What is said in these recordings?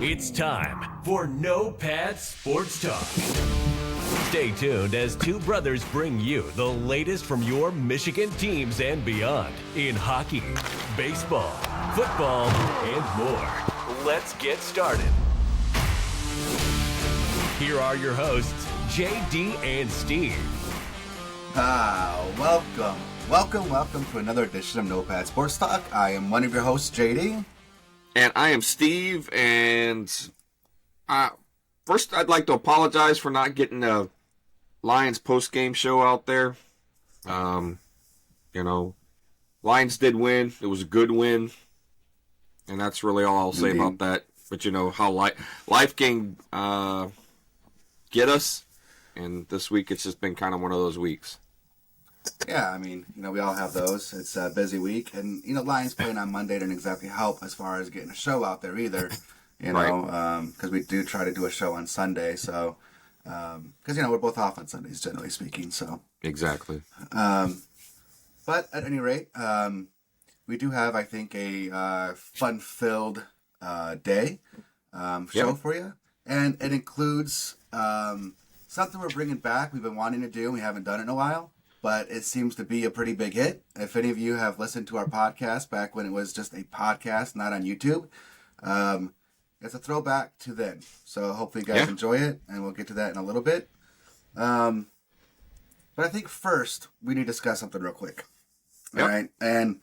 It's time for No Pad Sports Talk. Stay tuned as two brothers bring you the latest from your Michigan teams and beyond in hockey, baseball, football, and more. Let's get started. Here are your hosts, JD and Steve. Welcome to another edition of No Pad Sports Talk. I am one of your hosts, JD. And I am Steve, and first I'd like to apologize for not getting the Lions post-game show out there. Lions did win. It was a good win, and that's really all I'll say about that. But you know how life can get us, and this week it's just been kind of one of those weeks. Yeah, I mean, we all have those. It's a busy week, and Lions playing on Monday didn't exactly help as far as getting a show out there either. Because we do try to do a show on Sunday, so because we're both off on Sundays generally speaking. So exactly. But at any rate, we do have, I think, a fun-filled day show for you, and it includes something we're bringing back. We've been wanting to do, and we haven't done it in a while. But it seems to be a pretty big hit. If any of you have listened to our podcast back when it was just a podcast, not on YouTube, it's a throwback to then. So hopefully you guys enjoy it, and we'll get to that in a little bit. But I think first we need to discuss something real quick. All right? And,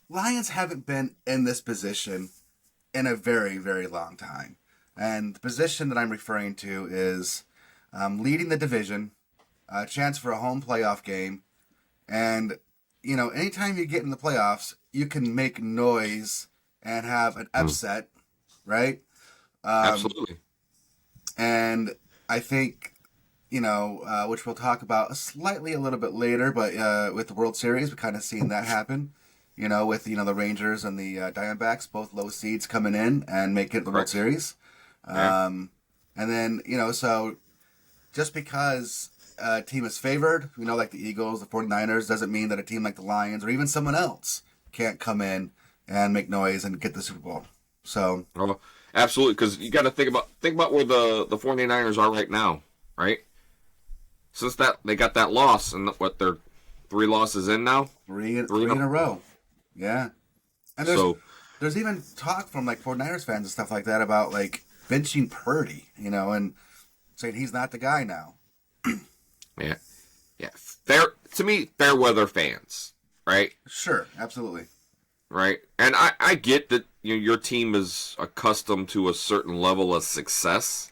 Lions haven't been in this position in a very, very long time. And the position that I'm referring to is leading the division, a chance for a home playoff game, and, anytime you get in the playoffs, you can make noise and have an upset, right? Absolutely. And I think, which we'll talk about a little bit later, but with the World Series, we kind of seen that happen, with, the Rangers and the Diamondbacks, both low seeds coming in and making it the World Series. And then, so just because a team is favored, like the Eagles, the 49ers, doesn't mean that a team like the Lions or even someone else can't come in and make noise and get the Super Bowl. So, absolutely, because you got to think about where the 49ers are right now, right? Since that they got that loss, and what, they're 3 losses in now? Three in a row. Yeah. And there's even talk from 49ers fans and stuff like that about benching Purdy, and saying he's not the guy now. Yeah. Fair weather fans, right? Sure, absolutely. Right, and I get that your team is accustomed to a certain level of success.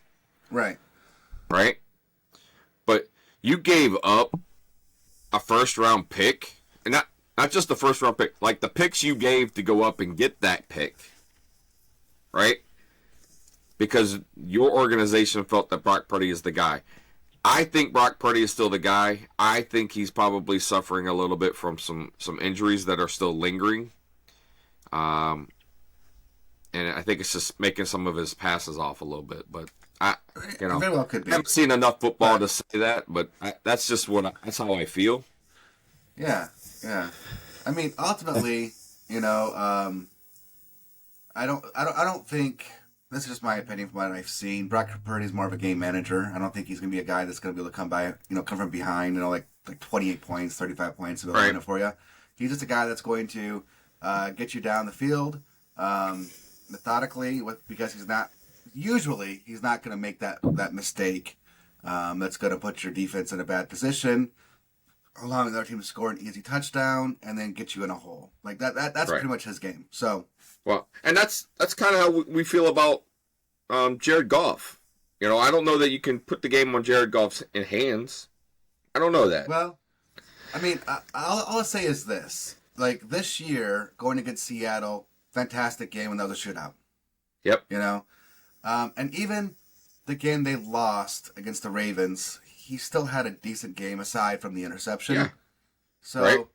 Right. But you gave up a first-round pick, and not just the first-round pick, like the picks you gave to go up and get that pick, right? Because your organization felt that Brock Purdy is the guy. I think Brock Purdy is still the guy. I think he's probably suffering a little bit from some injuries that are still lingering. And I think it's just making some of his passes off a little bit. But very well could be. I haven't seen enough football to say that, but that's just that's how I feel. Yeah. I mean, ultimately, I don't think. This is just my opinion from what I've seen. Brock Purdy is more of a game manager. I don't think he's going to be a guy that's going to be able to come from behind, like 28 points, 35 points, to win it for you. He's just a guy that's going to get you down the field methodically, because he's not going to make that mistake that's going to put your defense in a bad position, allowing the other team to score an easy touchdown and then get you in a hole. That's pretty much his game. So. Well, and that's kind of how we feel about Jared Goff. I don't know that you can put the game on Jared Goff's hands. I don't know that. Well, I mean, all I'll say is this. This year, going against Seattle, fantastic game, and that was a shootout. Yep. And even the game they lost against the Ravens, he still had a decent game aside from the interception. Yeah. So. Right.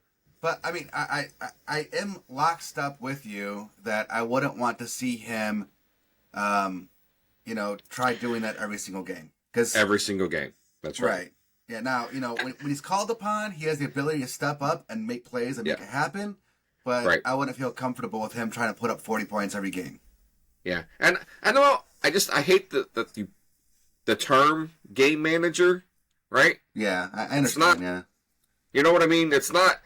But, I mean, I am locked up with you that I wouldn't want to see him, try doing that every single game. Every single game. That's right. Yeah, now, when he's called upon, he has the ability to step up and make plays and make it happen. but Right. I wouldn't feel comfortable with him trying to put up 40 points every game. Yeah, and I know I hate the term game manager, right? Yeah, I It's understand. not. Yeah. You know what I mean? It's not.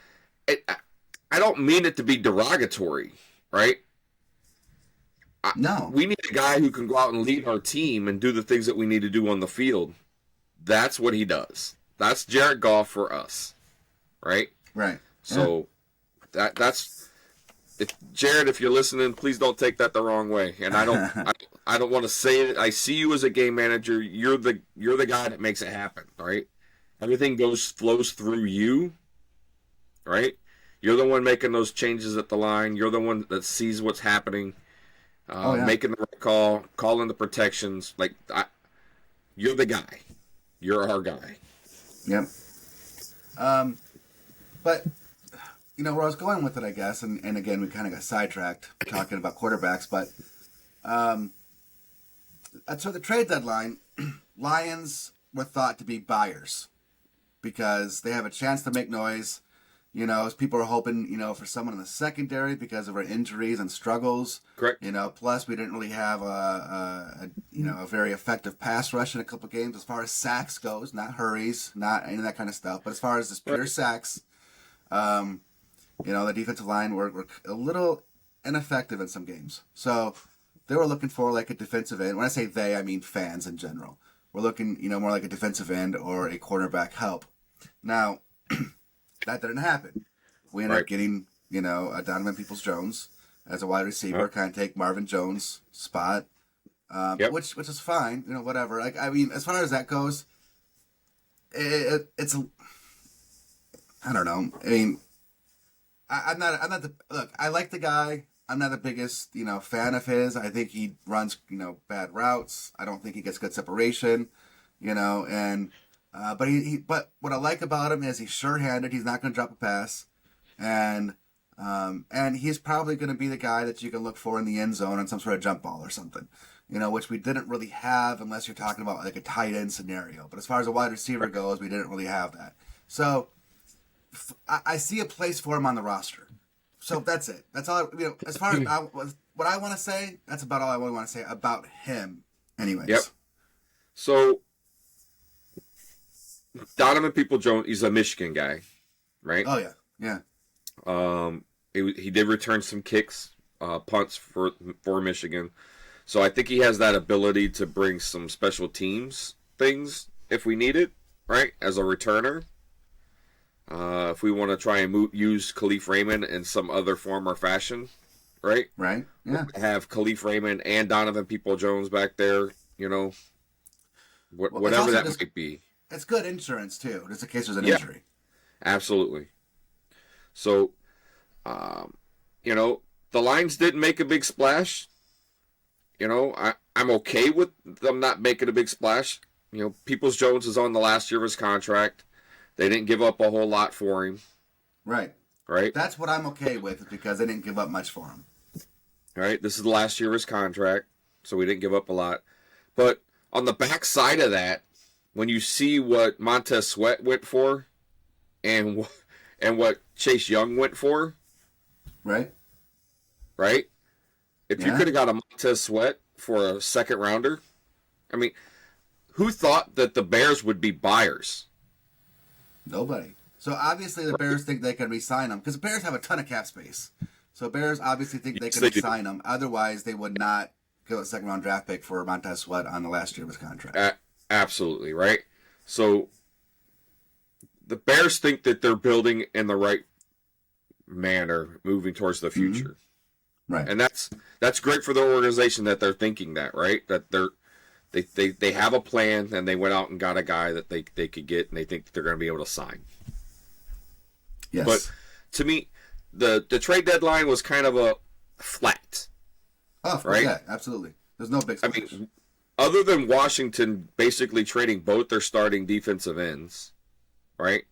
I don't mean it to be derogatory, right? No. We need a guy who can go out and lead our team and do the things that we need to do on the field. That's what he does. That's Jared Goff for us, right? Right. So that's Jared. If you're listening, please don't take that the wrong way. And I don't want to say it. I see you as a game manager. You're the guy that makes it happen, right? Everything flows through you, right? You're the one making those changes at the line. You're the one that sees what's happening, making the right call, calling the protections. You're the guy. You're our guy. Yep. But where I was going with it, I guess, and again, we kind of got sidetracked talking about quarterbacks, but so the trade deadline, Lions were thought to be buyers because they have a chance to make noise. As people are hoping, for someone in the secondary because of our injuries and struggles. Correct. Plus we didn't really have a very effective pass rush in a couple games as far as sacks goes, not hurries, not any of that kind of stuff. But as far as just pure sacks, the defensive line were a little ineffective in some games. So they were looking for like a defensive end. When I say they, I mean fans in general. We're looking, more like a defensive end or a quarterback help. Now, that didn't happen. We ended up getting, a Donovan Peoples-Jones as a wide receiver, kind of take Marvin Jones' spot, which is fine, whatever. As far as that goes, it's I don't know. I'm not the look. I like the guy. I'm not the biggest, fan of his. I think he runs, bad routes. I don't think he gets good separation, but what I like about him is he's sure-handed. He's not going to drop a pass, and he's probably going to be the guy that you can look for in the end zone on some sort of jump ball or something, which we didn't really have unless you're talking about like a tight end scenario. But as far as a wide receiver goes, we didn't really have that. So I see a place for him on the roster. So that's it. That's all. As far as what I want to say, that's about all I really want to say about him. Anyways. Yep. So Donovan Peoples-Jones, he's a Michigan guy, right? Oh yeah. He did return some kicks, punts for Michigan, so I think he has that ability to bring some special teams things if we need it, right? As a returner, if we want to try and use Khalif Raymond in some other form or fashion, right? Right. Yeah. Have Khalif Raymond and Donovan Peoples-Jones back there, whatever that might be. It's good insurance, too, just in case there's an injury. Absolutely. So, the Lions didn't make a big splash. I'm okay with them not making a big splash. Peoples-Jones is on the last year of his contract. They didn't give up a whole lot for him. Right. Right? That's what I'm okay with because they didn't give up much for him. Right? This is the last year of his contract, so we didn't give up a lot. But on the back side of that, when you see what Montez Sweat went for and what Chase Young went for, right? If you could have got a Montez Sweat for a second rounder, who thought that the Bears would be buyers? Nobody. So obviously the Bears think they can re-sign him because the Bears have a ton of cap space. So Bears obviously think they can re-sign him. Otherwise, they would not give a second-round draft pick for Montez Sweat on the last year of his contract. Absolutely, right? So the Bears think that they're building in the right manner, moving towards the future. Mm-hmm. Right. And that's great for the organization that they're thinking that, right? That they have a plan and they went out and got a guy that they could get and they think that they're going to be able to sign. Yes. But to me, the trade deadline was kind of a flat. Oh, right? Yeah, absolutely. There's no big splash. Other than Washington basically trading both their starting defensive ends, right?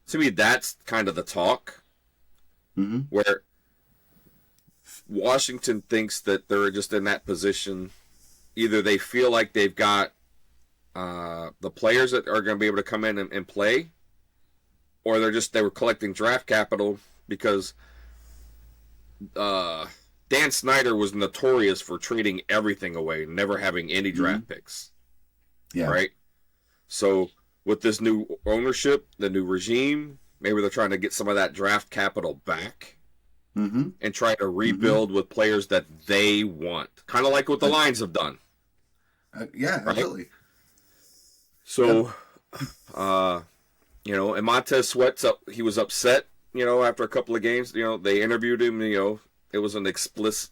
To me, that's kind of the talk. Mm-hmm. Where Washington thinks that they're just in that position. Either they feel like they've got the players that are going to be able to come in and play, or they were collecting draft capital because Dan Snyder was notorious for trading everything away, never having any draft picks. Yeah. Right? So with this new ownership, the new regime, maybe they're trying to get some of that draft capital back and try to rebuild with players that they want. Kind of like what the Lions have done. Yeah, right? absolutely. So, and Montez Sweat's he was upset, after a couple of games. They interviewed him, it was an explicitive.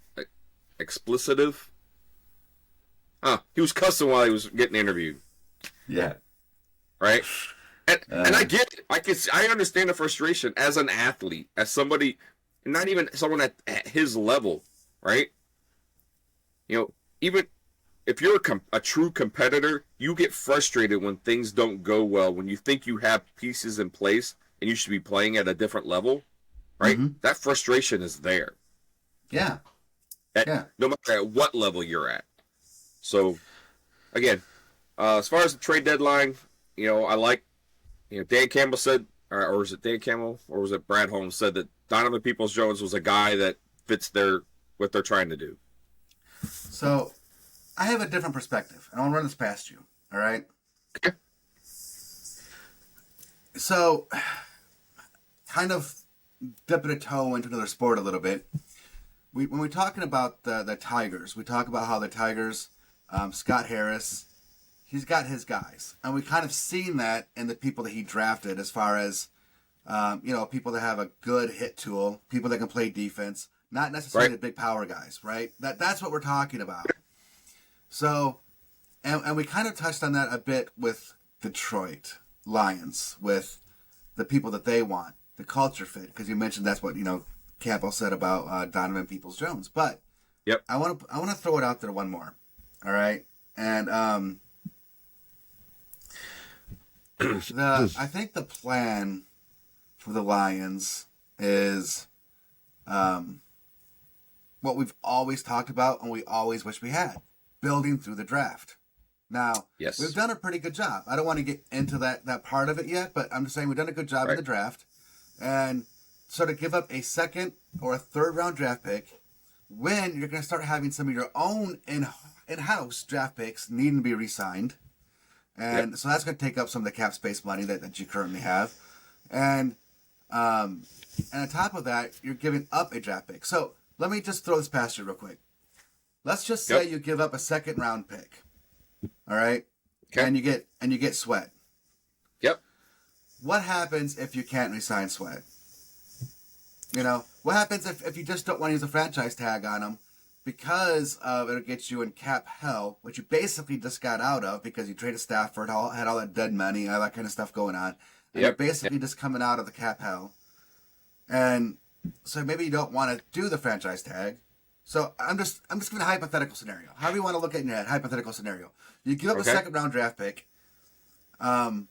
He was cussing while he was getting interviewed. Yeah. Right? And I get it. I understand the frustration as an athlete, as somebody, not even someone at his level, right? Even if you're a true competitor, you get frustrated when things don't go well, when you think you have pieces in place and you should be playing at a different level, right? That frustration is there. Yeah. No matter at what level you're at. So, again, as far as the trade deadline, I like, Dan Campbell said, or was it Dan Campbell, or was it Brad Holmes said that Donovan Peoples-Jones was a guy that fits what they're trying to do. So, I have a different perspective, and I'll run this past you, all right? Okay. So, kind of dipping a toe into another sport a little bit. When we're talking about the Tigers, we talk about how the Tigers, Scott Harris, he's got his guys. And we kind of seen that in the people that he drafted as far as, people that have a good hit tool, people that can play defense, not necessarily the big power guys, right? That's what we're talking about. So, and we kind of touched on that a bit with Detroit Lions, with the people that they want, the culture fit, because you mentioned that's what, Campbell said about Donovan Peoples-Jones. But I want to throw it out there one more, all right? And I think the plan for the Lions is what we've always talked about and we always wish we had. Building through the draft. Now, we've done a pretty good job. I don't want to get into that part of it yet, but I'm just saying we've done a good job in the draft. And so to give up a second or a third round draft pick when you're going to start having some of your own in-house draft picks needing to be re-signed. And so that's going to take up some of the cap space money that you currently have. And on top of that, you're giving up a draft pick. So let me just throw this past you real quick. Let's just say you give up a second round pick, all right? Okay. And you get Sweat. Yep. What happens if you can't re-sign Sweat? What happens if you just don't want to use a franchise tag on him because it'll get you in cap hell, which you basically just got out of because you traded Stafford, had all that dead money, all that kind of stuff going on, and you're basically just coming out of the cap hell. And so maybe you don't want to do the franchise tag. So I'm just giving a hypothetical scenario. However you want to look at it in your head, hypothetical scenario. You give up a second round draft pick, and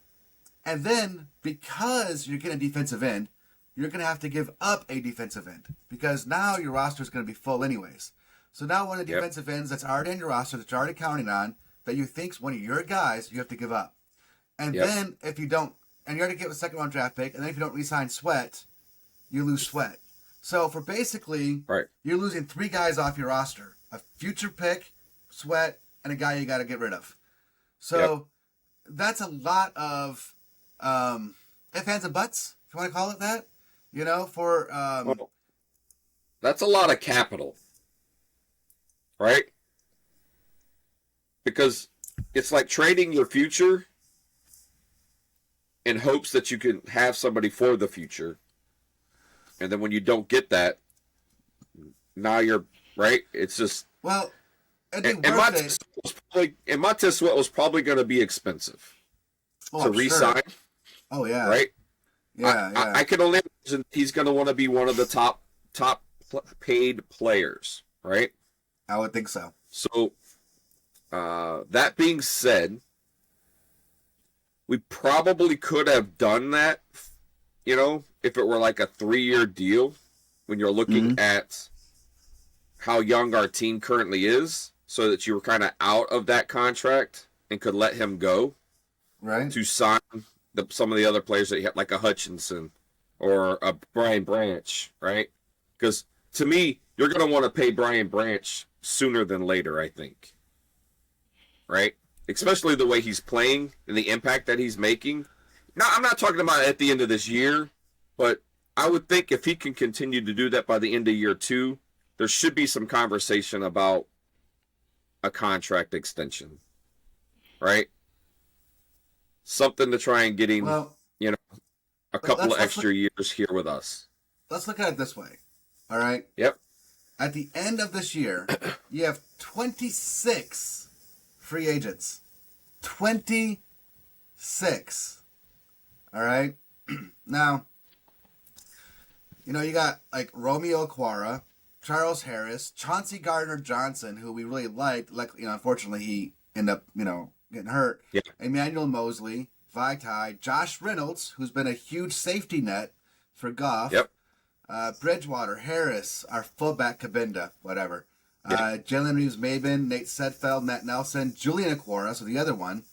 then because you're getting a defensive end, you're going to have to give up a defensive end because now your roster is going to be full anyways. So now one of the defensive ends that's already on your roster, that you're already counting on, that you think's one of your guys, you have to give up. And then if you don't, and you already get a second round draft pick, and then if you don't re-sign Sweat, you lose Sweat. So for basically, you're losing 3 guys off your roster: a future pick, Sweat, and a guy you got to get rid of. So that's a lot of ifs, ands, and buts, if you want to call it that. Well, that's a lot of capital, right? Because it's like trading your future in hopes that you can have somebody for the future. And then when you don't get that, now you're right. It's just and Montez Sweat was probably going to be expensive to re-sign. Oh yeah, right. Yeah, I can only imagine he's going to want to be one of the top paid players, right? I would think so. So, that being said, we probably could have done that, if it were like a 3-year deal, when you're looking at how young our team currently is, so that you were kind of out of that contract and could let him go, right? To sign some of the other players that you had, like a Hutchinson or a Brian Branch, right? Because to me, you're going to want to pay Brian Branch sooner than later, I think. Right? Especially the way he's playing and the impact that he's making. Now, I'm not talking about at the end of this year, but I would think if he can continue to do that by the end of year 2, there should be some conversation about a contract extension. Right? Something to try and get him, a couple of extra years here with us. Let's look at it this way. All right? Yep. At the end of this year, you have 26 free agents. 26. All right? Now, you got like Romeo Okwara, Charles Harris, Chauncey Gardner-Johnson, who we really liked. Unfortunately, he ended up, getting hurt. Yeah. Emmanuel Mosley, Vaitai, Josh Reynolds, who's been a huge safety net for Goff. Yep. Bridgewater, Harris, our fullback Kabinda, whatever. Yeah. Jalen Reeves-Maben, Nate Sedfeld, Matt Nelson, Julian Okwara, so the other one.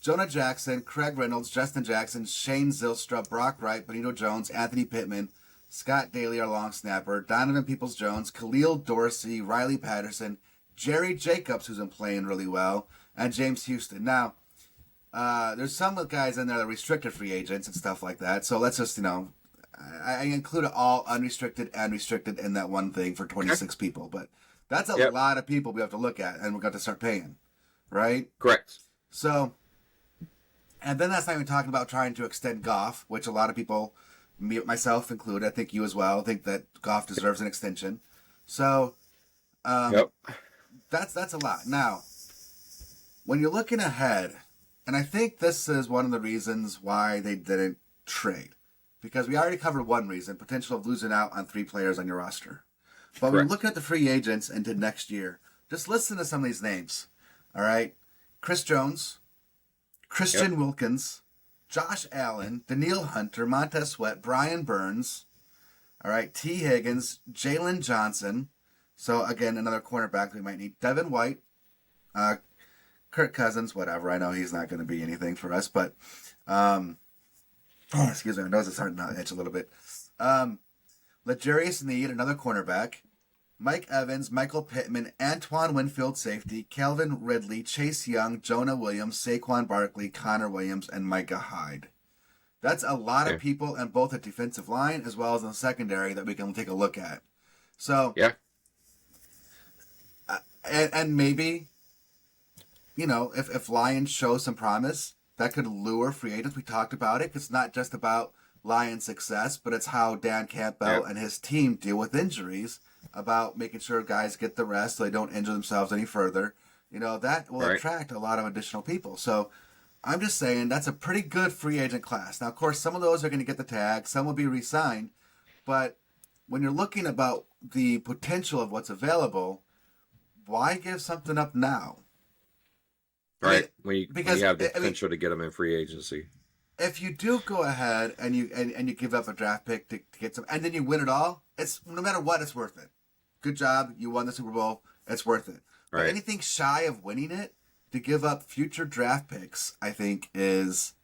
Jonah Jackson, Craig Reynolds, Justin Jackson, Shane Zylstra, Brock Wright, Benito Jones, Anthony Pittman, Scott Daly, our long snapper, Donovan Peoples-Jones, Khalil Dorsey, Riley Patterson, Jerry Jacobs, who's been playing really well, and James Houston. Now, there's some guys in there that are restricted free agents and stuff like that, so let's just, I included all unrestricted and restricted in that one thing for 26 people, but that's a lot of people we have to look at, and we've got to start paying, right? Correct. So, and then that's not even talking about trying to extend Goff, which a lot of people, myself included, I think you as well, think that Goff deserves an extension. So, that's a lot. Now, when you're looking ahead, and I think this is one of the reasons why they didn't trade, because we already covered one reason, potential of losing out on 3 players on your roster. But when you're looking at the free agents into next year, just listen to some of these names. All right? Chris Jones, Christian Wilkins, Josh Allen, Daniil Hunter, Montez Sweat, Brian Burns, all right, T. Higgins, Jalen Johnson. So, again, another cornerback we might need. Devin White, Kirk Cousins, whatever. I know he's not going to be anything for us, but, excuse me, my nose is starting to itch a little bit. L'Jarius Need, another cornerback. Mike Evans, Michael Pittman, Antoine Winfield, safety, Calvin Ridley, Chase Young, Jonah Williams, Saquon Barkley, Connor Williams, and Micah Hyde. That's a lot of people in both the defensive line as well as in the secondary that we can take a look at. So, and maybe, if Lions show some promise, that could lure free agents. We talked about it. It's not just about Lions' success, but it's how Dan Campbell and his team deal with injuries, about making sure guys get the rest so they don't injure themselves any further. That will attract a lot of additional people. So I'm just saying that's a pretty good free agent class. Now, of course, some of those are going to get the tag. Some will be re-signed. But when you're looking about the potential of what's available, why give something up now? Right. Because you have the potential to get them in free agency. If you do go ahead and you give up a draft pick to get some, and then you win it all, it's no matter what, it's worth it. Good job, you won the Super Bowl. It's worth it. But anything shy of winning it, to give up future draft picks, I think is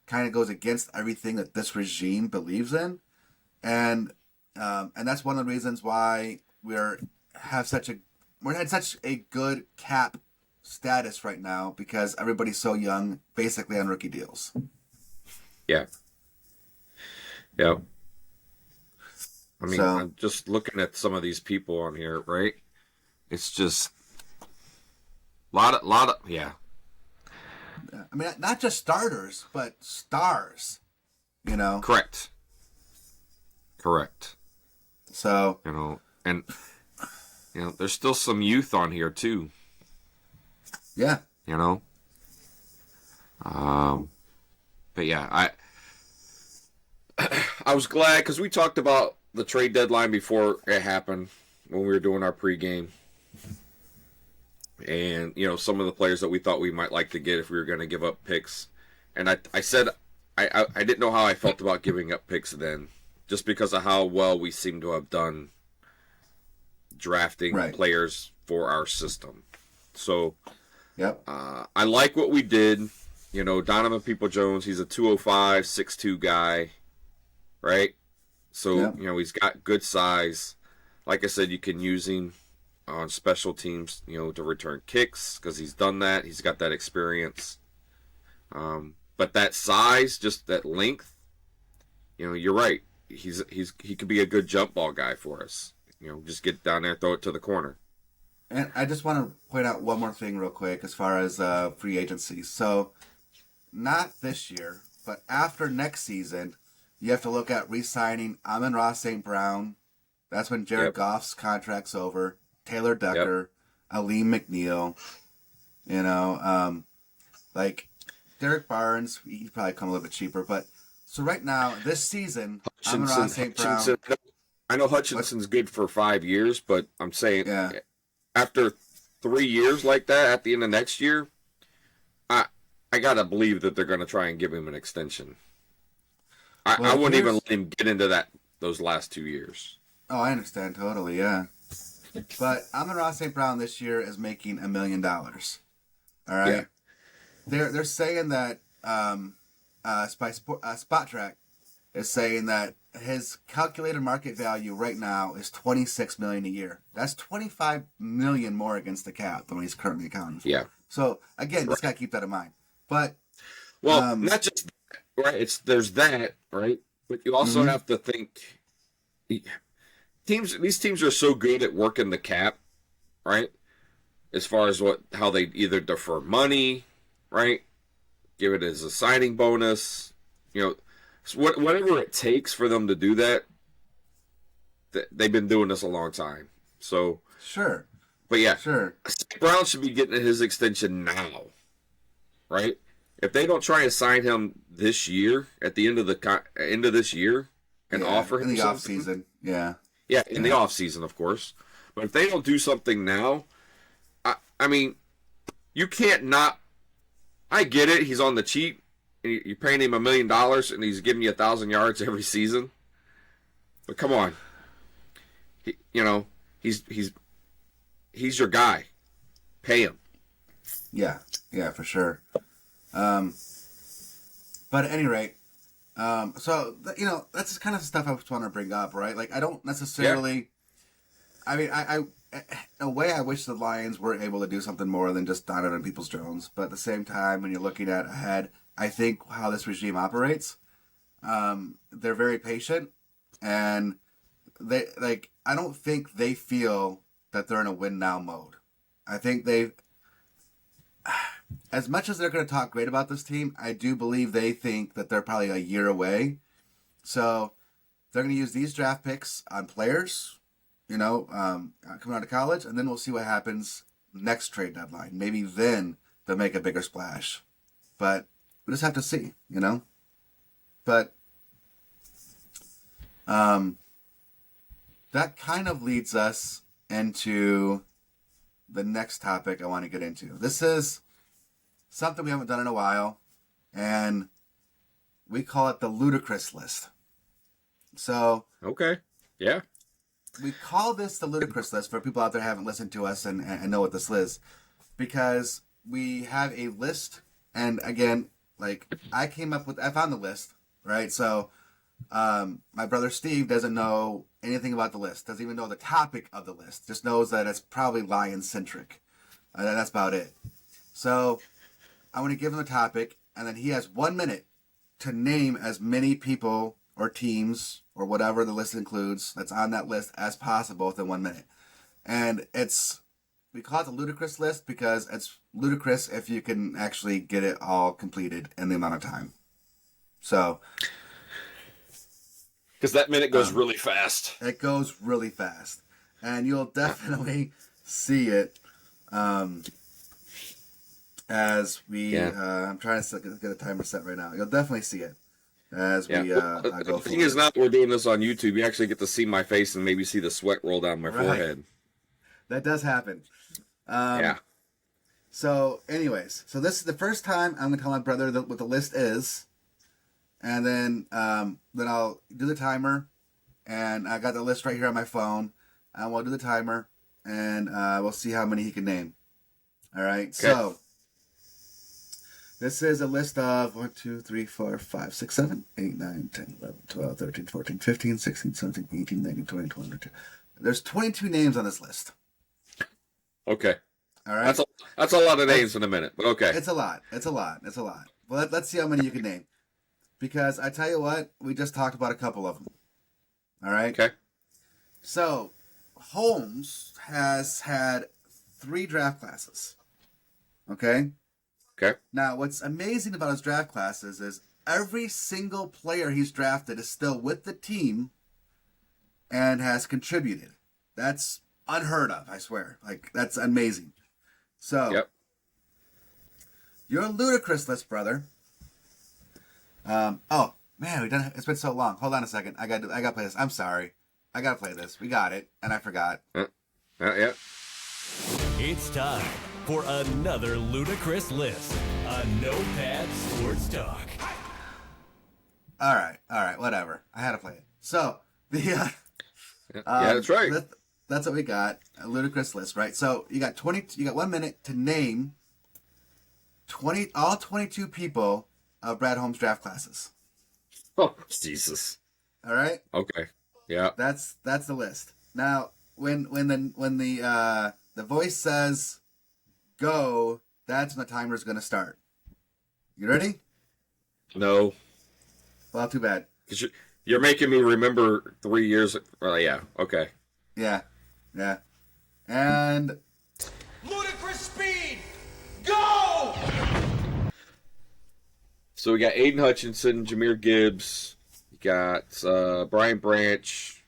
kind of goes against everything that this regime believes in, and that's one of the reasons why we're in such a good cap status right now, because everybody's so young, basically on rookie deals. Yeah. I mean, I'm just looking at some of these people on here, right? It's just lot of I mean, not just starters, but stars. Correct. So and there's still some youth on here too. Yeah. But yeah, I was glad because we talked about the trade deadline before it happened when we were doing our pregame. And, some of the players that we thought we might like to get if we were going to give up picks. And I said I didn't know how I felt about giving up picks then, just because of how well we seem to have done drafting players for our system. So I like what we did. Donovan Peoples-Jones, he's a 205, 6'2" guy, right? So, he's got good size. like I said, you can use him on special teams, to return kicks because he's done that. He's got that experience. But that size, just that length, you're right. He could be a good jump ball guy for us. Just get down there, throw it to the corner. And I just want to point out one more thing real quick as far as free agency. So, not this year, but after next season, you have to look at re-signing Amon-Ra St. Brown. That's when Jared Goff's contract's over. Taylor Decker, Aleem McNeil. Like Derek Barnes, he'd probably come a little bit cheaper. But so right now, this season, Amon-Ra St. Brown. I know Hutchinson's good for 5 years, but I'm saying after 3 years like that, at the end of next year, I gotta believe that they're gonna try and give him an extension. I wouldn't even let him get into those last 2 years. Oh, I understand totally, yeah. But Amon-Ra St. Brown this year is making $1 million. All right, they're saying that Spot Track is saying that his calculated market value right now is $26 million a year. That's $25 million more against the cap than what he's currently accounting for. Yeah. So again, just gotta keep that in mind. But not just that, right. There's that, right, but you also have to think. These teams are so good at working the cap, right? As far as how they either defer money, right, give it as a signing bonus, whatever it takes for them to do that. They've been doing this a long time, so sure. But yeah, sure. Brown should be getting his extension now, right? If they don't try and sign him this year at the end of this year and offer him in the off season, in the off season, of course. But if they don't do something now, I mean, you can't not. I get it. He's on the cheap. And you're paying him $1 million, and he's giving you 1,000 yards every season. But come on, he's your guy. Pay him. Yeah, for sure. But at any rate, so that's kind of stuff I just want to bring up, right? Like, I don't necessarily. I mean, I in a way, I wish the Lions were able to do something more than just Donovan Peoples-Jones. But at the same time, when you're looking at ahead, I think how this regime operates, they're very patient, and I don't think they feel that they're in a win now mode. I think as much as they're going to talk great about this team, I do believe they think that they're probably a year away. So they're going to use these draft picks on players, coming out of college, and then we'll see what happens next trade deadline. Maybe then they'll make a bigger splash. But we just have to see, But that kind of leads us into the next topic I want to get into. This is something we haven't done in a while, and we call it the Ludicrous List. So, okay, yeah, we call this the Ludicrous List for people out there who haven't listened to us and know what this is, because we have a list, and again, like I found the list, right? So, my brother Steve doesn't know anything about the list, doesn't even know the topic of the list, just knows that it's probably Lion-centric. That's about it. So, I want to give him the topic, and then he has 1 minute to name as many people or teams or whatever the list includes that's on that list as possible within 1 minute. And we call it the Ludicrous List because it's ludicrous if you can actually get it all completed in the amount of time. So, because that minute goes really fast. It goes really fast. And you'll definitely see it as we... I'm trying to get a timer set right now. You'll definitely see it as we go The forward. thing is not we're doing this on YouTube. You actually get to see my face and maybe see the sweat roll down my forehead. That does happen. Yeah. So, anyways. So, this is the first time I'm going to tell my brother what the list is. And then I'll do the timer, and I got the list right here on my phone, and we'll do the timer, and we'll see how many he can name. All right, okay. So this is a list of 1, 2, 3, 4, 5, 6, 7, 8, 9, 10, 11, 12, 13, 14, 15, 16, 17, 18, 19, 20, 21, There's 22 names on this list. Okay. All right. That's a lot of names in a minute, but okay. It's a lot. Well, let's see how many you can name. Because I tell you what, we just talked about a couple of them. All right. Okay. So, Holmes has had 3 draft classes. Okay. Okay. Now, what's amazing about his draft classes is every single player he's drafted is still with the team and has contributed. That's unheard of, I swear. Like, that's amazing. So, Yep. your Ludicrous List, brother. Oh man, it's been so long. Hold on a second. I got to play this. I'm sorry. I gotta play this. We got it, and I forgot. Yeah. It's time for another Ludicrous List on Notepad Sports Talk. All right, whatever. I had to play it. So Yeah, that's right. That's what we got. A Ludicrous List, right? So you got 1 minute to name all 22 people of Brad Holmes' draft classes. Oh, Jesus. All right. Okay. Yeah. That's the list. Now, when the voice says go, that's when the timer is going to start. You ready? No. Well, too bad. Because you're making me remember 3 years. Yeah. Okay. Yeah. And Ludicrous speed, go! So we got Aiden Hutchinson, Jameer Gibbs. You got Brian Branch,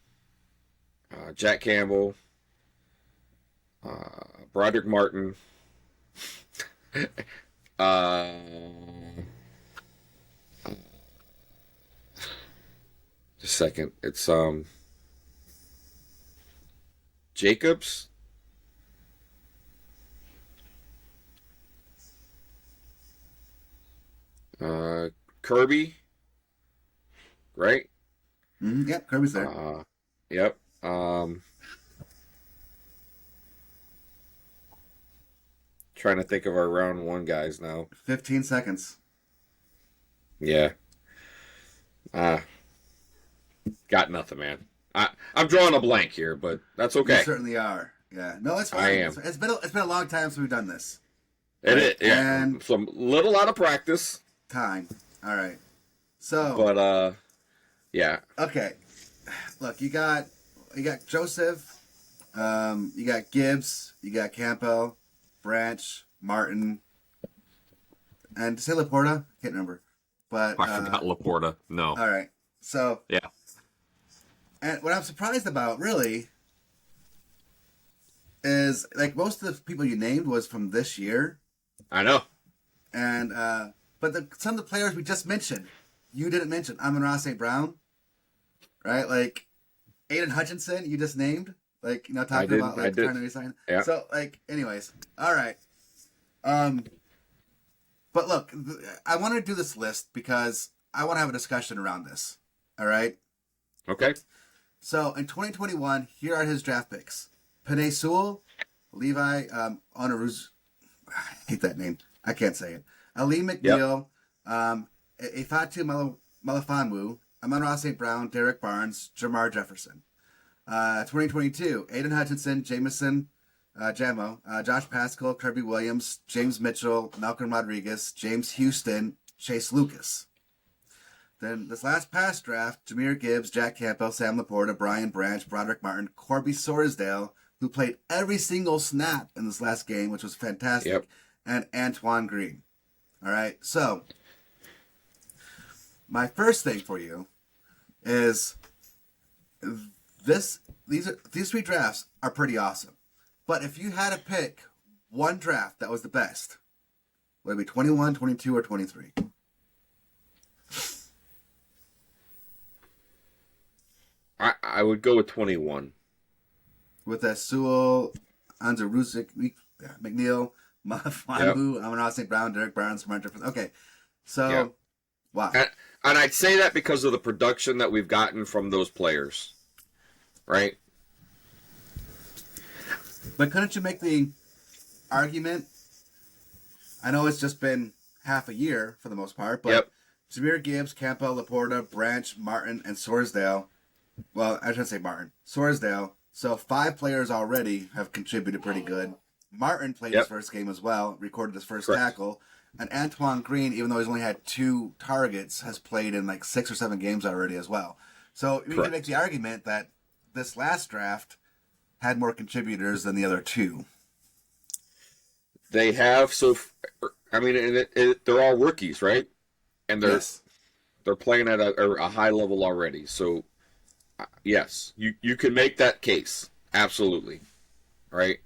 Jack Campbell, Broderick Martin. Just a second. It's Jacobs. Kirby. Right? Yep, Kirby's there. Yep. Trying to think of our round 1 guys now. 15 seconds. Yeah. Got nothing, man. I'm drawing a blank here, but that's okay. You certainly are. Yeah. No, it's fine. I am. It's been a long time since we've done this. Yeah. And some little out of practice. Time. All right. So. But yeah. Okay. Look, you got Joseph. You got Gibbs. You got Campbell, Branch, Martin, and say Laporta. Can't remember. But I forgot Laporta. No. All right. So. Yeah. And what I'm surprised about, really, is like most of the people you named was from this year. I know. And but some of the players we just mentioned, you didn't mention. Amon-Ra St. Brown, right? Like Aiden Hutchinson, you just named. Like, you know, talking about like trying to resign. Yeah. So like, anyways, all right. But look, I want to do this list because I want to have a discussion around this. All right. Okay. So in 2021, here are his draft picks: Penei Sewell, Levi Onoruz. I hate that name. I can't say it. Ali McNeil, Ifeatu Melifonwu, Amon-Ra St. Brown, Derek Barnes, Jamar Jefferson. 2022, Aiden Hutchinson, Jamison Jamo, Josh Pascal, Kirby Williams, James Mitchell, Malcolm Rodriguez, James Houston, Chase Lucas. Then this last past draft, Jameer Gibbs, Jack Campbell, Sam Laporta, Brian Branch, Broderick Martin, Corby Sorsdale, who played every single snap in this last game, which was fantastic, Yep. and Antoine Green. All right, so my first thing for you is these 3 drafts are pretty awesome. But if you had to pick one draft that was the best, would it be 21, 22, or 23? I would go with 21. With that Sewell, Anzaruzik, McNeil, Melifonwu, Amon-Ra St. Brown, Derek Barnes, Martin Jefferson. Okay, so Yep. wow. And I'd say that because of the production that we've gotten from those players. Right? But couldn't you make the argument? I know it's just been half a year for the most part, but Yep. Jameer Gibbs, Campbell, Laporta, Branch, Martin, and Sorsdale. Well, I shouldn't say Martin. Sorsdale So 5 players already have contributed pretty good. Martin played his first game as well, recorded his first tackle. And Antoine Green, even though he's only had 2 targets, has played in like 6 or 7 games already as well. So we can make the argument that this last draft had more contributors than the other 2. They have. So, I mean, they're all rookies, right? And they're playing at a high level already. So, yes, you can make that case. Absolutely. Right?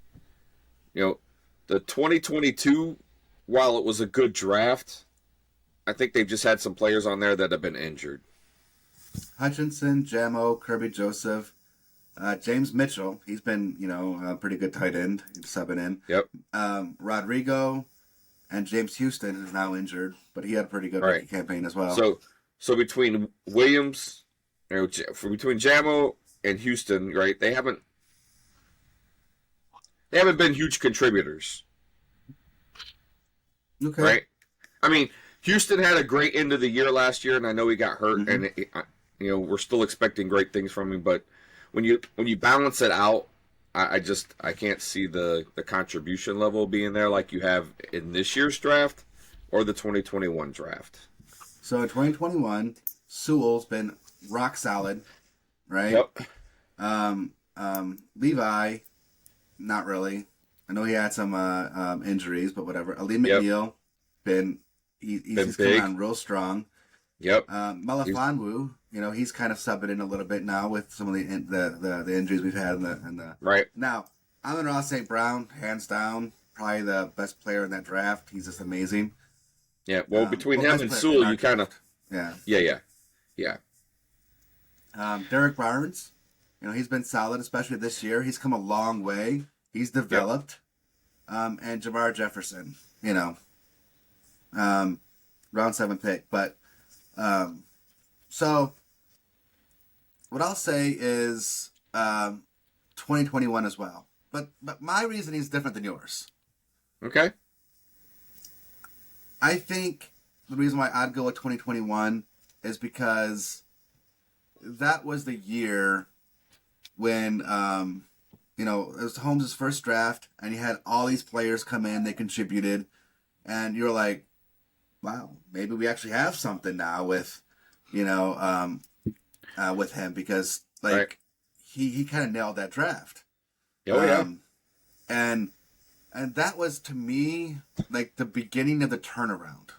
You know, the 2022, while it was a good draft, I think they've just had some players on there that have been injured. Hutchinson, Jamo, Kirby Joseph, James Mitchell. He's been, a pretty good tight end. He's subbing in. Yep. Rodrigo and James Houston is now injured, but he had a pretty good rookie campaign as well. So between Williams, between Jamo and Houston, right? They haven't been huge contributors. Okay. Right? I mean, Houston had a great end of the year last year, and I know he got hurt, and we're still expecting great things from him. But when you balance it out, I can't see the contribution level being there like you have in this year's draft or the 2021 draft. So in 2021, Sewell's been rock solid, right? Yep. Levi, not really. I know he had some injuries, but whatever. Ali McNeil, he's coming on real strong. Yep. Melifonwu, he's kind of subbing in a little bit now with some of the injuries we've had in the right. Now, Amon-Ra St. Brown, hands down, probably the best player in that draft. He's just amazing. Yeah. Well, between him and Sewell, you kind of yeah. Derek Barnes, he's been solid, especially this year. He's come a long way. He's developed. And Jamar Jefferson, round 7 pick. But so what I'll say is 2021 as well. But my reasoning is different than yours. Okay. I think the reason why I'd go with 2021 is because that was the year when it was Holmes' first draft, and he had all these players come in, they contributed, and you're like, wow, maybe we actually have something now with him, because he kind of nailed that draft. Oh yeah. And that was, to me, like the beginning of the turnaround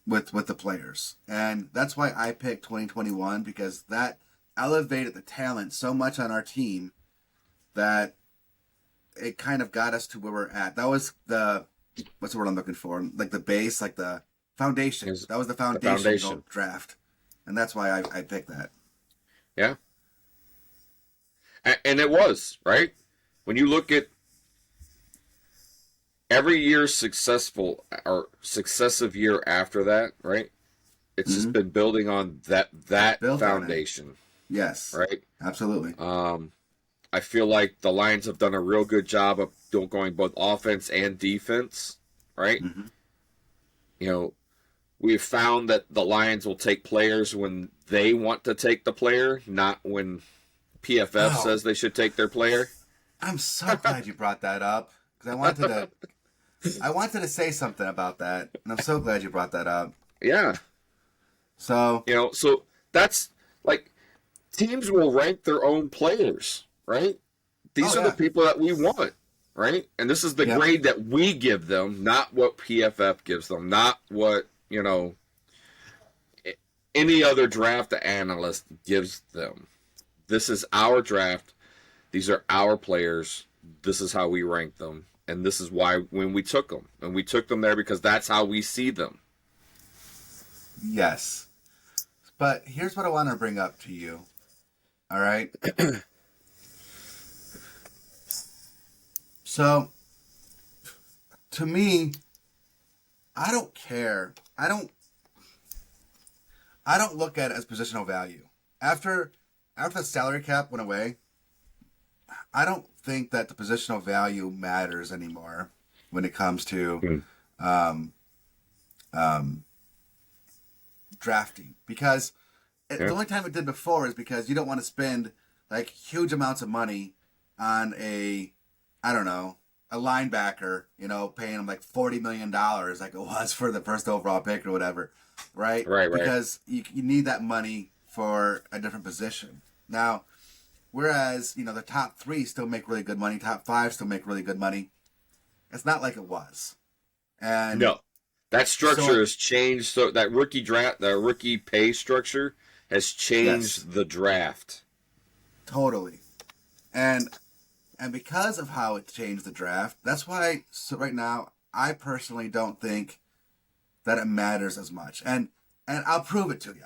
with the players. And that's why I picked 2021, because that elevated the talent so much on our team that it kind of got us to where we're at. That was what's the word I'm looking for? Like the base, like the foundation. That was the foundation. Draft. And that's why I picked that. Yeah. And it was, right? When you look at every year successive year after that, right? It's just been building on that foundation. Yes. Right? Absolutely. I feel like the Lions have done a real good job of going both offense and defense, right? Mm-hmm. We've found that the Lions will take players when they want to take the player, not when PFF says they should take their player. I'm so glad you brought that up, because I wanted to say something about that, and I'm so glad you brought that up. Yeah. So so that's like teams will rank their own players, right? These are the people that we want, right? And this is the grade that we give them, not what PFF gives them, not what, any other draft analyst gives them. This is our draft. These are our players. This is how we rank them. And this is why when we took them. And we took them there because that's how we see them. Yes. But here's what I want to bring up to you. All right? So, to me, I don't care. I don't look at it as positional value. After the salary cap went away, I don't think that the positional value matters anymore when it comes to drafting, because the only time it did before is because you don't want to spend like huge amounts of money on I don't know, a linebacker, paying him like $40 million like it was for the first overall pick or whatever, right? Right. Because you need that money for a different position. Now, whereas, the top 3 still make really good money, top 5 still make really good money, it's not like it was. And No. That structure has changed. So that the rookie pay structure has changed the draft. Totally. And because of how it changed the draft, that's why right now I personally don't think that it matters as much. And I'll prove it to you.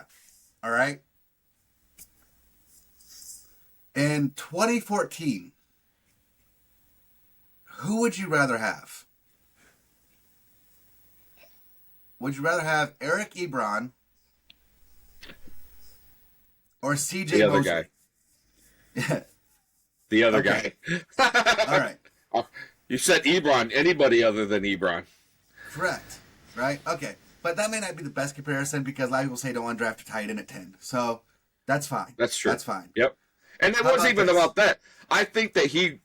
All right? In 2014, who would you rather have? Would you rather have Eric Ebron or CJ The other Mosley? guy. Yeah. The other Okay. guy. All right. You said Ebron. Anybody other than Ebron. Correct. Right? Okay. But that may not be the best comparison because a lot of people say don't want to draft a tight end at 10. So that's fine. That's true. That's fine. Yep. And it How wasn't about even this? about that. I think that he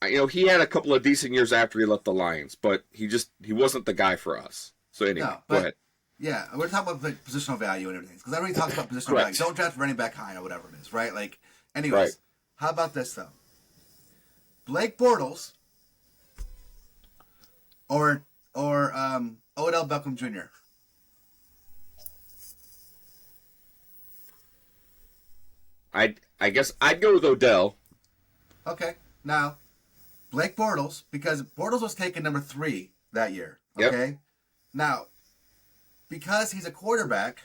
had a couple of decent years after he left the Lions, but he wasn't the guy for us. So anyway, No, go but ahead. yeah, we're talking about like positional value and everything because everybody talks about positional Correct. value. Don't draft running back high or whatever it is, right? Like, anyways, Right. how about this though? Blake Bortles or Odell Beckham Jr. I guess I'd go with Odell. Okay, now Blake Bortles because Bortles was taken number 3 that year. Yep. Okay, now because he's a quarterback,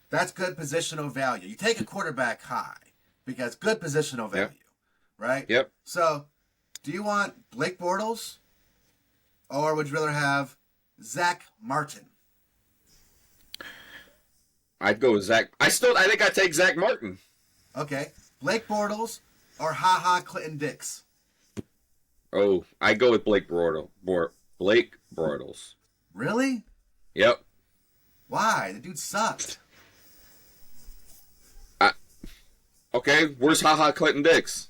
that's good positional value. You take a quarterback high because good positional value, right? Yep. So, do you want Blake Bortles or would you rather have Zach Martin? I'd go with Zach. I think I'd take Zach Martin. Okay, Blake Bortles or Ha Clinton Dix? Oh, I'd go with Blake Bortles. Really? Yep. Why? The dude sucked. Okay, where's Ha Clinton Dix?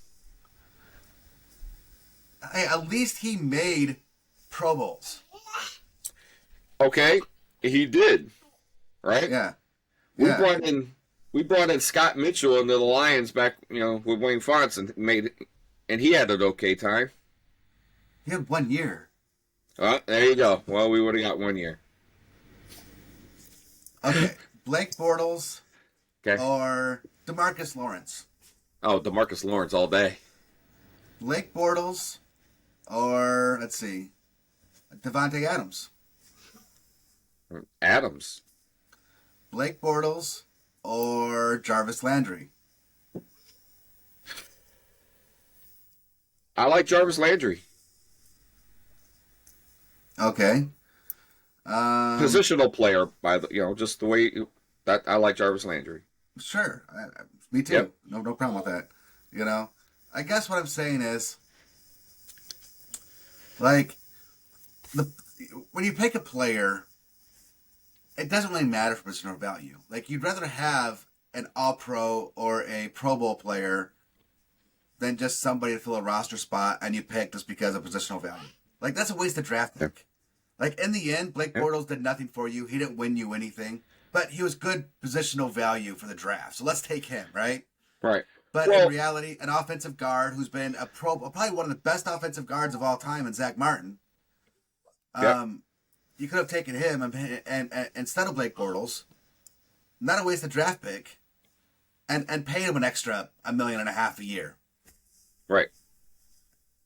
Hey, at least he made Pro Bowls. Okay, he did. Right? Yeah. We Yeah. brought in Scott Mitchell into the Lions back, with Wayne Fonts and he had an okay time. He had 1 year. There you go. Well, we would have got 1 year. Okay, Blake Bortles Okay. or DeMarcus Lawrence? Oh, DeMarcus Lawrence all day. Blake Bortles or, let's see, Devontae Adams? Adams. Blake Bortles or Jarvis Landry? I like Jarvis Landry. Okay. Positional player, just the way that I like Jarvis Landry. Sure. Me too. Yep. No problem with that. I guess what I'm saying is, like, when you pick a player, it doesn't really matter for positional value. Like, you'd rather have an All-Pro or a Pro Bowl player than just somebody to fill a roster spot and you pick just because of positional value. Like, that's a waste of draft pick. Like, in the end, Blake Bortles did nothing for you. He didn't win you anything. But he was good positional value for the draft. So let's take him, right? Right. But in reality, an offensive guard who's been probably one of the best offensive guards of all time in Zach Martin. You could have taken him and instead of Blake Bortles, not a waste of draft pick, and pay him an extra $1.5 million a year. Right.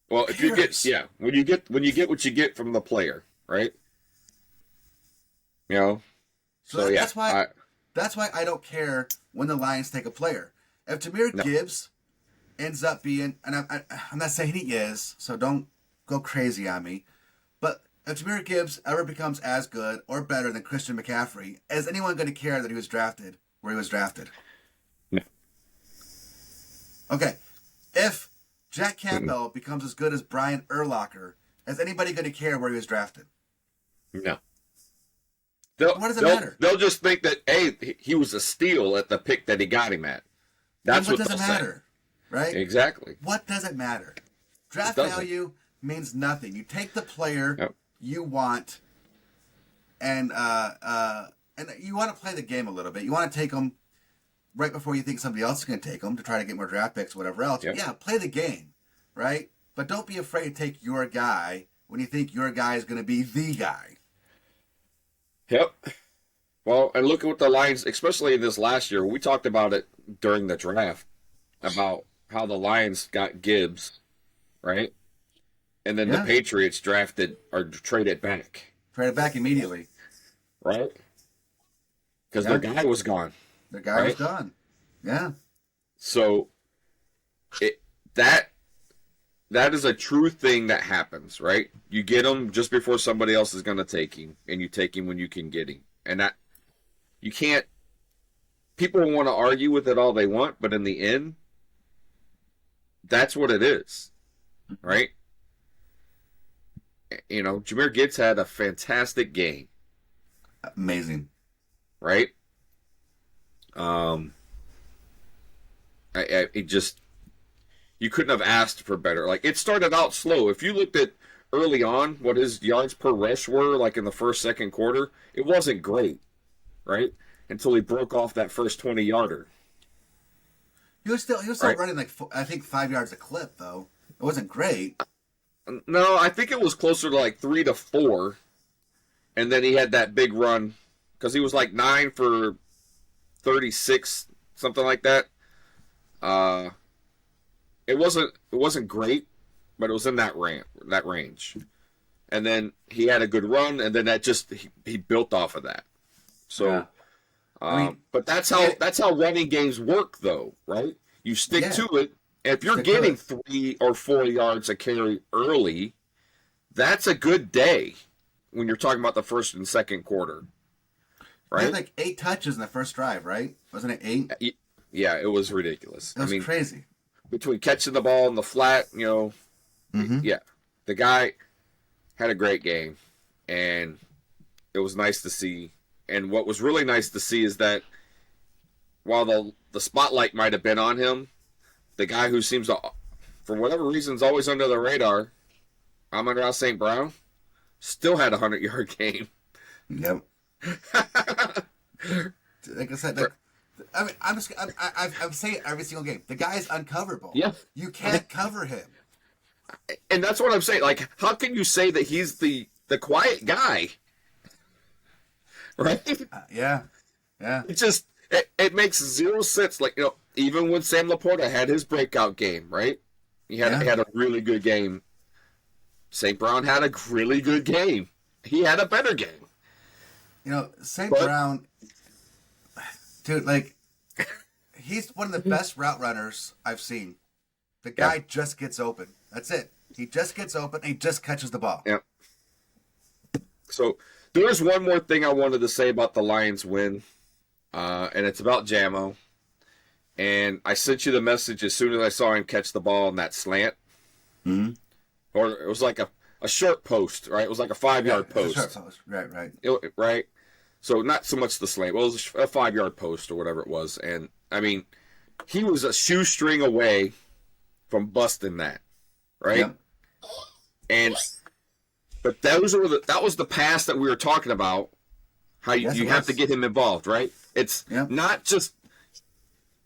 Well, if you get when you get what you get from the player, right? So yeah, that's why I don't care when the Lions take a player. If Jahmyr Gibbs ends up being, and I'm not saying he is, so don't go crazy on me, but if Jahmyr Gibbs ever becomes as good or better than Christian McCaffrey, is anyone going to care that he was drafted where he was drafted? No. Okay. If Jack Campbell becomes as good as Brian Urlacher, is anybody going to care where he was drafted? No. What does it matter? They'll just think that, hey, he was a steal at the pick that he got him at. That's what what does it they'll matter? say. right? Exactly. What does it matter? Draft It doesn't. value means nothing. You take the player Yep. you want, and you want to play the game a little bit. You want to take them right before you think somebody else is going to take them to try to get more draft picks, whatever else. Yep. Yeah, play the game, right? But don't be afraid to take your guy when you think your guy is going to be the guy. Yep. Well, and look at what the Lions, especially this last year, we talked about it during the draft, about how the Lions got Gibbs, right? And then the Patriots drafted or traded back. Traded back immediately. Right? Because their guy was gone. Their guy was gone. Yeah. So that is a true thing that happens, right? You get him just before somebody else is going to take him, and you take him when you can get him. And that you can't. People want to argue with it all they want, but in the end, that's what it is, right? You know, Jahmyr Gibbs had a fantastic game. Amazing. Right? It just, you couldn't have asked for better. Like, it started out slow. If you looked at early on what his yards per rush were, like in the first, second quarter, it wasn't great, right? Until he broke off that first 20-yarder. He was still right? running like, I think, 5 yards a clip, though. It wasn't great. No, I think it was closer to like 3 to 4. And then he had that big run because he was like 9 for 36, something like that. It wasn't great, but it was in that range. And then he had a good run, and then that just he built off of that. So, but that's how running games work, though, right? You stick to it. If you're getting 3 or 4 yards a carry early, that's a good day when you're talking about the first and second quarter, right? He had like 8 touches in the first drive, right? Wasn't it 8? Yeah, it was ridiculous. It was crazy. Between catching the ball in the flat, you know, yeah, the guy had a great game, and it was nice to see. And what was really nice to see is that while the spotlight might have been on him, the guy who seems to, for whatever reason, is always under the radar, Amon-Ra St. Brown, still had a 100-yard game. Yep. Like I said, I mean, I'm saying it every single game. The guy's uncoverable. Yeah. You can't cover him. And that's what I'm saying. Like, how can you say that he's the quiet guy? Right? Yeah. It just, it makes zero sense. Like, you know, even when Sam Laporta had his breakout game, right? He had a really good game. St. Brown had a really good game. He had a better game. You know, St. Brown, dude, like, he's one of the best route runners I've seen. The guy just gets open. That's it. He just gets open and he just catches the ball. Yeah. So, there's one more thing I wanted to say about the Lions win, and it's about Jamo. And I sent you the message as soon as I saw him catch the ball on that slant. Mm-hmm. Or it was like a short post, right? It was like a 5-yard post. A short post. Right. Right? So not so much the slant. Well, it was a 5-yard post or whatever it was. And, I mean, he was a shoestring away from busting that, right? Yeah. But that was the pass that we were talking about, how you have to get him involved, right? It's not just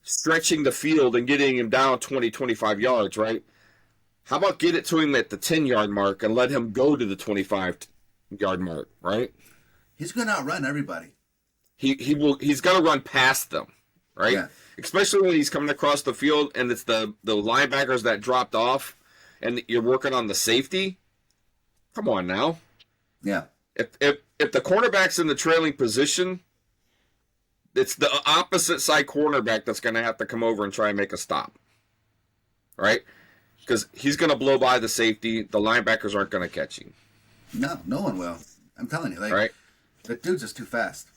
stretching the field and getting him down 20, 25 yards, right? How about get it to him at the 10-yard mark and let him go to the 25-yard mark, right? He's going to outrun everybody. He's going to run past them, right? Yeah. Especially when he's coming across the field and it's the linebackers that dropped off and you're working on the safety. Come on now. Yeah. If the cornerback's in the trailing position, it's the opposite side cornerback that's going to have to come over and try and make a stop, right? Because he's going to blow by the safety. The linebackers aren't going to catch him. No one will. I'm telling you. Like, right? The dude's just too fast.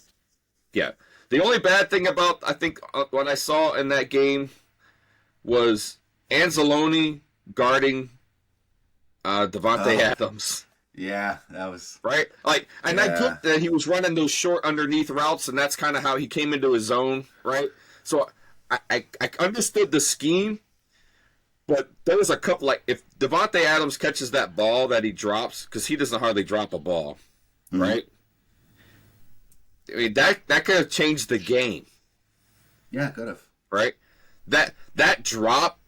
Yeah. The only bad thing about, I think, what I saw in that game was Anzalone guarding Devontae Adams. Yeah, that was... Right? Like, and I get that he was running those short underneath routes, and that's kind of how he came into his zone, right? So I understood the scheme, But there was a couple, like, if Devontae Adams catches that ball that he drops, because he doesn't hardly drop a ball, right? I mean, that could have changed the game. Yeah, could have. Right? That drop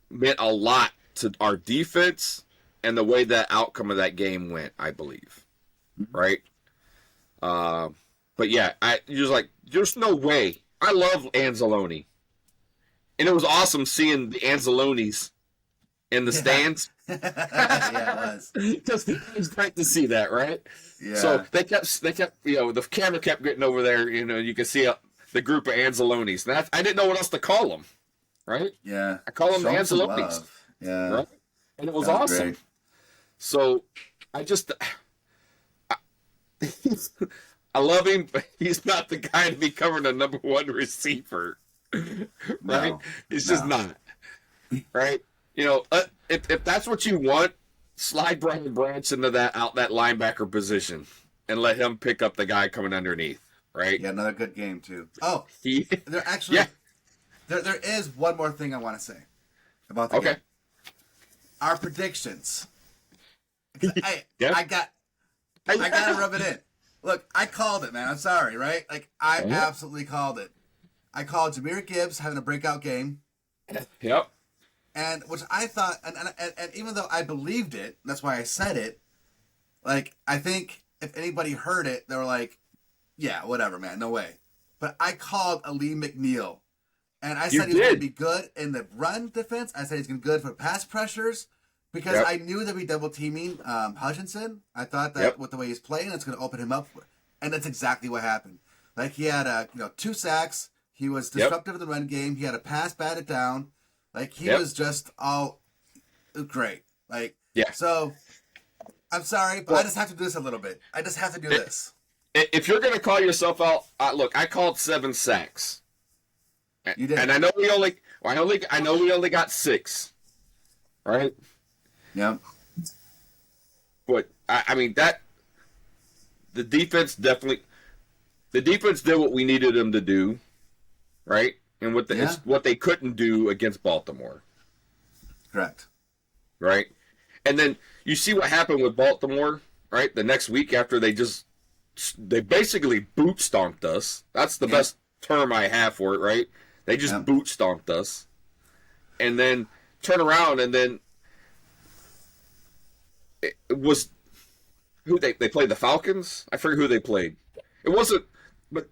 meant a lot to our defense and the way that outcome of that game went, I believe. Right? But yeah, you're like, there's no way. I love Anzalone. And it was awesome seeing the Anzalones in the stands. Yeah, it was. Just, it was great to see that, right? Yeah. So they kept, the camera kept getting over there, you can see the group of Anzalones. And I didn't know what else to call them, right? Yeah. I call them the Show some Anzalones. love. Yeah. Right? And it was That awesome. great. So I love him, but he's not the guy to be covering the number one receiver. Right? No, He's just not. Right? If that's what you want, slide Brian Branch into that linebacker position and let him pick up the guy coming underneath. Right? Yeah, another good game too. Oh, He, there actually, yeah. there is one more thing I want to say about the Okay. game. Our predictions. I Yeah. gotta rub it in. Look, I called it, man. I'm sorry, right? Like I absolutely called it. I called Jahmyr Gibbs having a breakout game. Yep. And which I thought, and even though I believed it, that's why I said it. Like, I think if anybody heard it, they were like, "Yeah, whatever, man, no way." But I called Ali McNeil, and I said he was going to be good in the run defense. I said he's going to be good for pass pressures because I knew they'd be double teaming Hutchinson. I thought that with the way he's playing, it's going to open him up, and that's exactly what happened. Like he had 2 sacks. He was disruptive in the run game. He had a pass batted down. Like, he was just all great. Like, so, I'm sorry, but I just have to do this a little bit. I just have to do this. If you're going to call yourself out, look, I called 7 sacks. You did. And I know we only got 6. Right? Yep. But, I mean, the defense did what we needed them to do. Right? And it's what they couldn't do against Baltimore. Correct. Right? And then you see what happened with Baltimore, right? The next week after they basically boot stomped us. That's the best term I have for it, right? They just boot stomped us. And then turn around and then it was who they played the Falcons? I forget who they played. It wasn't, but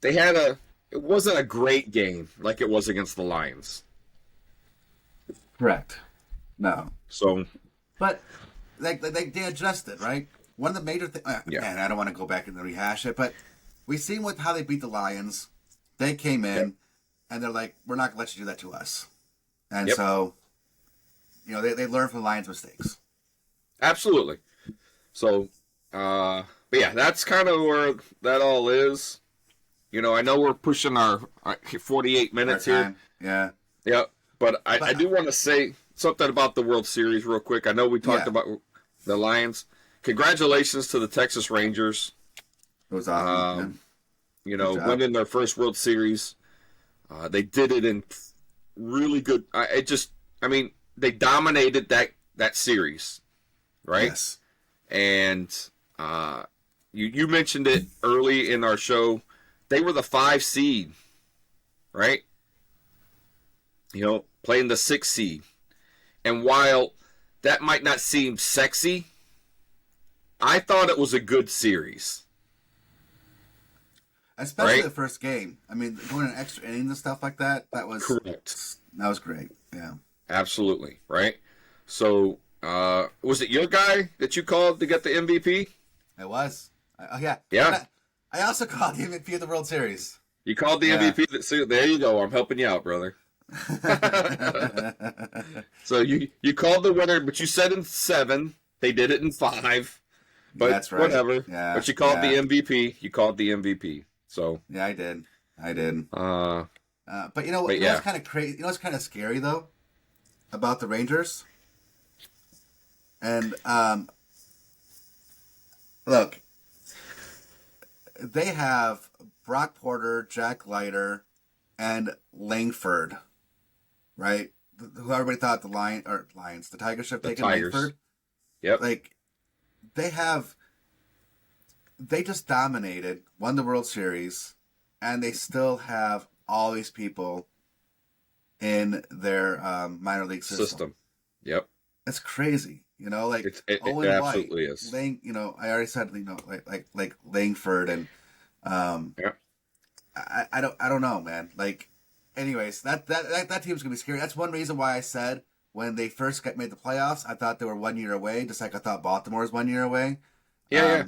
they had it wasn't a great game like it was against the Lions. Correct. No. So, but they adjusted, right? One of the major things. Man, I don't want to go back and rehash it, but we seen how they beat the Lions. They came in and they're like, "We're not gonna let you do that to us," and so they learn from the Lions' mistakes. Absolutely. So, but yeah, that's kind of where that all is. I know we're pushing our 48 minutes here. Yeah. Yeah, but I do want to say something about the World Series real quick. I know we talked about the Lions. Congratulations to the Texas Rangers. It was awesome. Winning their first World Series. They did it in really good. They dominated that series, right? Yes. And you mentioned it early in our show. They were the 5 seed, right? Playing the 6 seed. And while that might not seem sexy, I thought it was a good series. Especially the first game. I mean, going in extra innings and stuff like that, that was correct. That was great. Yeah. Absolutely, right? So, was it your guy that you called to get the MVP? It was. Yeah. Yeah. I also called the MVP of the World Series. You called the MVP. So there you go. I'm helping you out, brother. So you called the winner, but you said in 7. They did it in 5. But that's right. Whatever. Yeah. But you called the MVP. You called the MVP. So yeah, I did. But you know but what's kind of crazy? You know what's kind of scary though about the Rangers? And look, they have Brock Porter, Jack Leiter, and Langford, right? who everybody thought the Lions, the Tigers should have taken Tigers. Langford. Yep. Like, they just dominated, won the World Series, and they still have all these people in their minor league system. Yep. It's crazy, like it Owen absolutely White, is. I already said, like Langford and Yep. I don't know, man. Like, anyways, that team's gonna be scary. That's one reason why I said when they first made the playoffs, I thought they were 1 year away, just like I thought Baltimore was 1 year away. Yeah.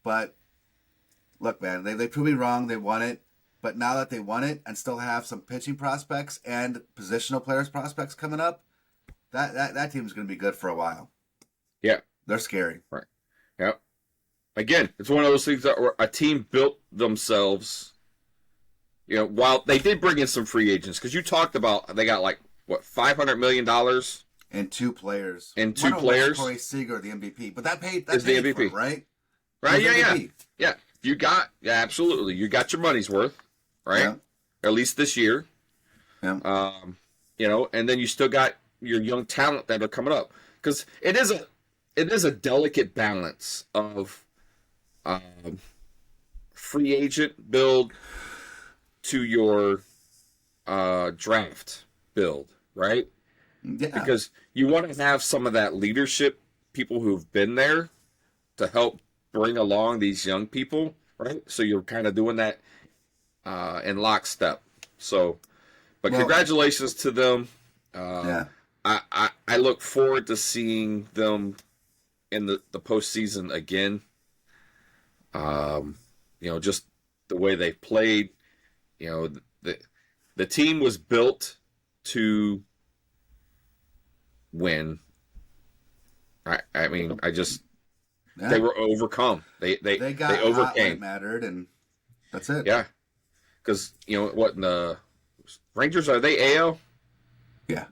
But look, man, they proved me wrong. They won it. But now that they won it and still have some pitching prospects and positional players prospects coming up, that team's going to be good for a while. Yeah. They're scary. Right. Yep. Again, it's one of those things that a team built themselves. While they did bring in some free agents, because you talked about they got $500 million and two players. And two players. Corey Seager, the MVP, but that paid is the MVP, for it, right? Right. Yeah. Absolutely. You got your money's worth, right? Yeah. At least this year. Yeah. And then you still got your young talent that are coming up, because it is a delicate balance of free agent build to your draft build, right? Yeah. Because you want to have some of that leadership, people who've been there, to help bring along these young people, right? So you're kind of doing that in lockstep. So, but congratulations to them. Yeah. I look forward to seeing them in the postseason again. Just the way they played. The team was built to win. They were overcome. They overcame. What mattered, and that's it. Yeah, because the Rangers, are they AL? Yeah.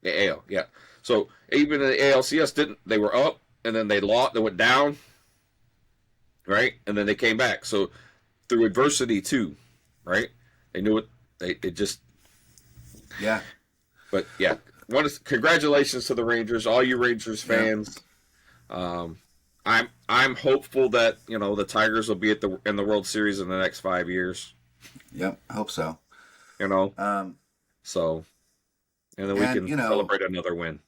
The AL, yeah. So even the ALCS they were up, and then they lost. They went down, right, and then they came back. So through adversity too, right? They knew it. It just. Yeah. But yeah, congratulations to the Rangers, all you Rangers fans. Yeah. I'm hopeful that the Tigers will be in the World Series in the next 5 years. Yep, I hope so. So, and then we can celebrate another win.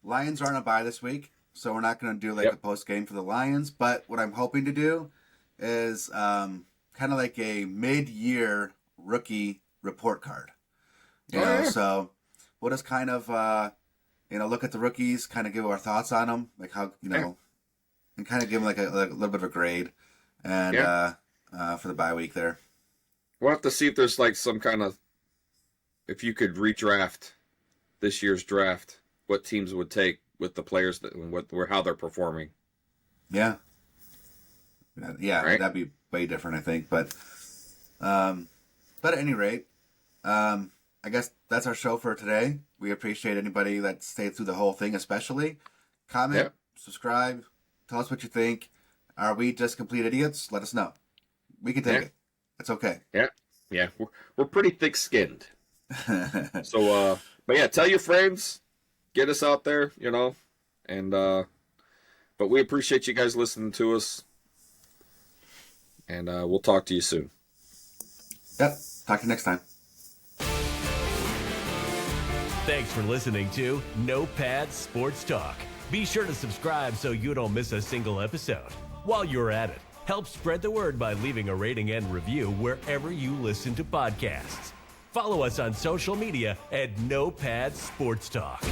Lions aren't a bye this week, so we're not going to do a post game for the Lions. But what I'm hoping to do is kind of like a mid-year rookie report card. So we'll just kind of look at the rookies, kind of give our thoughts on them, like how and kind of give them like a little bit of a grade, and for the bye week there. We'll have to see if there's some kind of, if you could redraft this year's draft, what teams would take with the players how they're performing. Yeah, right? That'd be way different, I think. But at any rate, I guess that's our show for today. We appreciate anybody that stayed through the whole thing, especially. Comment, subscribe, tell us what you think. Are we just complete idiots? Let us know. We can take it. It's okay. Yeah. We're pretty thick-skinned. So, but yeah, tell your friends, get us out there, and but we appreciate you guys listening to us, and we'll talk to you soon. Yep. Talk to you next time. Thanks for listening to No Pads Sports Talk. Be sure to subscribe so you don't miss a single episode. While you're at it, help spread the word by leaving a rating and review wherever you listen to podcasts. Follow us on social media at No Pads Sports Talk.